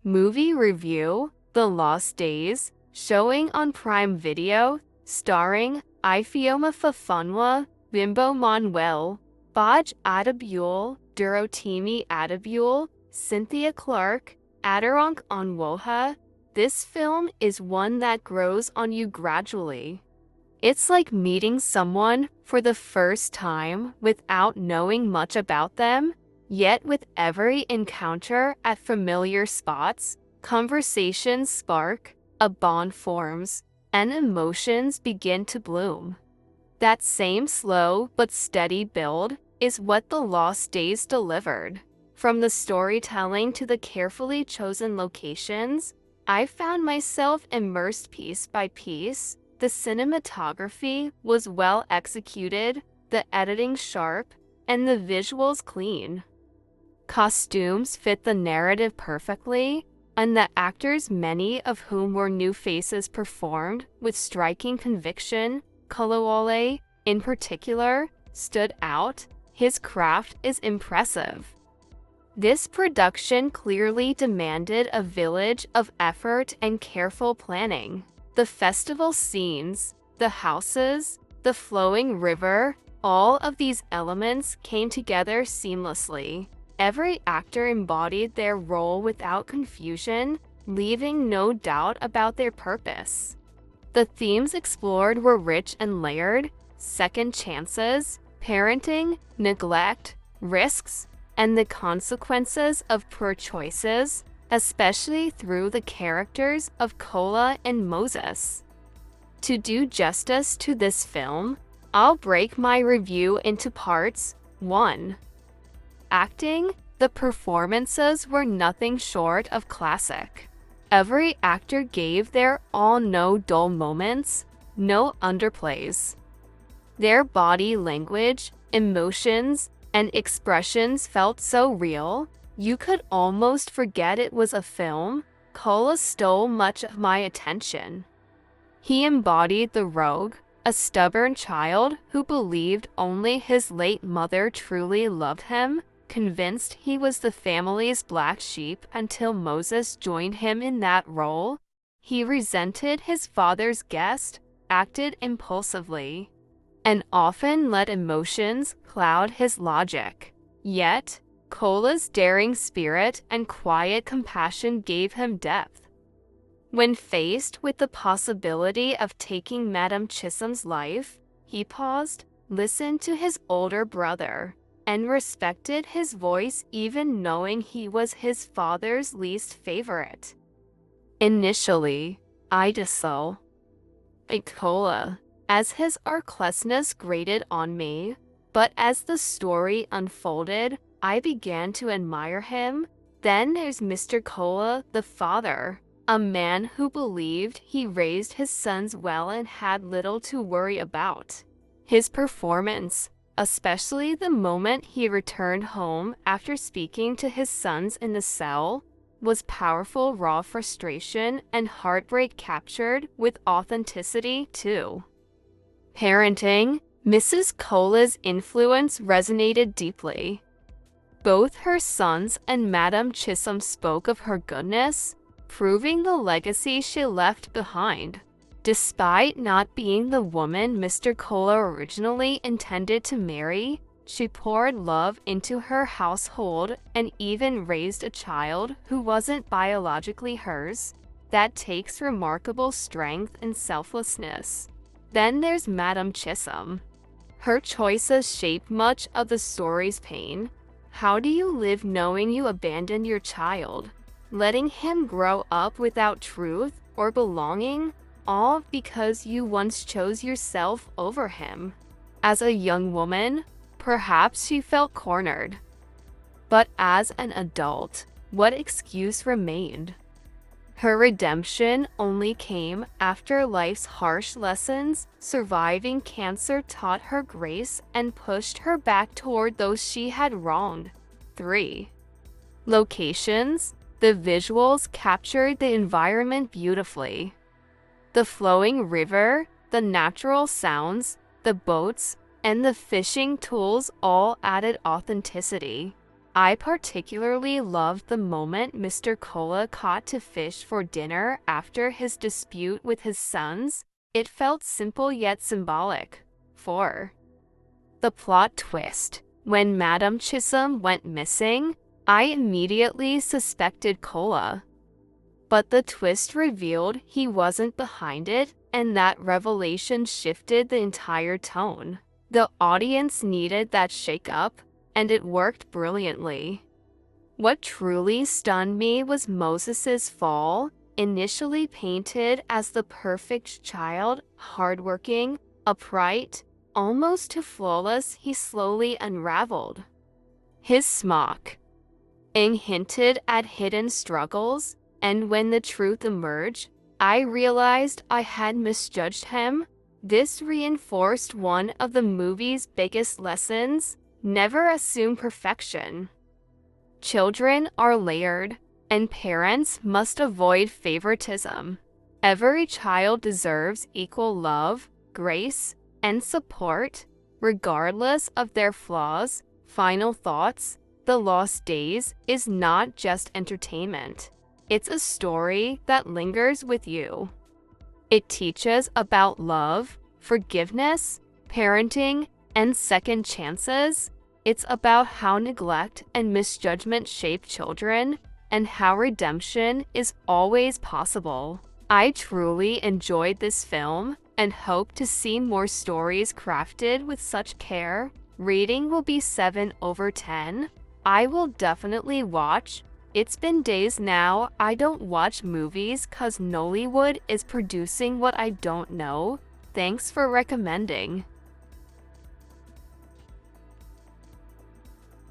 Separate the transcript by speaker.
Speaker 1: Movie review: The Lost Days, showing on Prime Video, starring Ifeoma Fafana, Bimbo Manuel, Baj Adebayo, Durotimi Adebayo, Cynthia Clark, Adironk Onwoha. This film is one that grows on you gradually. It's like meeting someone for the first time without knowing much about them, yet with every encounter at familiar spots, conversations spark, a bond forms, and emotions begin to bloom. That same slow but steady build is what The Lost Days delivered. From the storytelling to the carefully chosen locations, I found myself immersed piece by piece. The cinematography was well executed, the editing sharp, and the visuals clean. Costumes fit the narrative perfectly, and the actors, many of whom were new faces, performed with striking conviction. Kolawole, in particular, stood out. His craft is impressive. This production clearly demanded a village of effort and careful planning. The festival scenes, the houses, the flowing river, all of these elements came together seamlessly. Every actor embodied their role without confusion, leaving no doubt about their purpose. The themes explored were rich and layered: second chances, parenting, neglect, risks, and the consequences of poor choices, especially through the characters of Kola and Moses. To do justice to this film, I'll break my review into parts. 1. Acting: the performances were nothing short of classic. Every actor gave their all, no dull moments, no underplays. Their body language, emotions, and expressions felt so real, you could almost forget it was a film. Kola stole much of my attention. He embodied the rogue, a stubborn child who believed only his late mother truly loved him, convinced he was the family's black sheep until Moses joined him in that role. He resented his father's guest, acted impulsively, and often let emotions cloud his logic. Yet, Kola's daring spirit and quiet compassion gave him depth. When faced with the possibility of taking Madame Chisholm's life, he paused, listened to his older brother, and respected his voice even knowing he was his father's least favorite. Initially, I disliked Kola, as his artlessness grated on me, but as the story unfolded, I began to admire him. Then there's Mr. Kola, the father, a man who believed he raised his sons well and had little to worry about. His performance, especially the moment he returned home after speaking to his sons in the cell, was powerful. Raw frustration and heartbreak captured with authenticity too. Parenting: Mrs. Kola's influence resonated deeply. Both her sons and Madame Chisholm spoke of her goodness, proving the legacy she left behind. Despite not being the woman Mr. Kola originally intended to marry, she poured love into her household and even raised a child who wasn't biologically hers. That takes remarkable strength and selflessness. Then there's Madame Chisholm. Her choices shape much of the story's pain. How do you live knowing you abandoned your child, letting him grow up without truth or belonging, all because you once chose yourself over him? As a young woman, perhaps she felt cornered. But as an adult, what excuse remained? Her redemption only came after life's harsh lessons. Surviving cancer taught her grace and pushed her back toward those she had wronged. 3. Locations: the visuals captured the environment beautifully. The flowing river, the natural sounds, the boats, and the fishing tools all added authenticity. I particularly loved the moment Mr. Cola caught to fish for dinner after his dispute with his sons. It felt simple yet symbolic. 4. The plot twist. When Madame Chisholm went missing, I immediately suspected Cola. But the twist revealed he wasn't behind it, and that revelation shifted the entire tone. The audience needed that shake-up, and it worked brilliantly. What truly stunned me was Moses's fall. Initially painted as the perfect child, hardworking, upright, almost too flawless, he slowly unraveled. His smock hinted at hidden struggles, and when the truth emerged, I realized I had misjudged him. This reinforced one of the movie's biggest lessons: never assume perfection. Children are layered, and parents must avoid favoritism. Every child deserves equal love, grace, and support, regardless of their flaws. Final thoughts: The Lost Days is not just entertainment. It's a story that lingers with you. It teaches about love, forgiveness, parenting, and second chances. It's about how neglect and misjudgment shape children, and how redemption is always possible. I truly enjoyed this film and hope to see more stories crafted with such care. Rating will be 7/10. I will definitely watch. It's been days now I don't watch movies cause Nollywood is producing what I don't know. Thanks for recommending.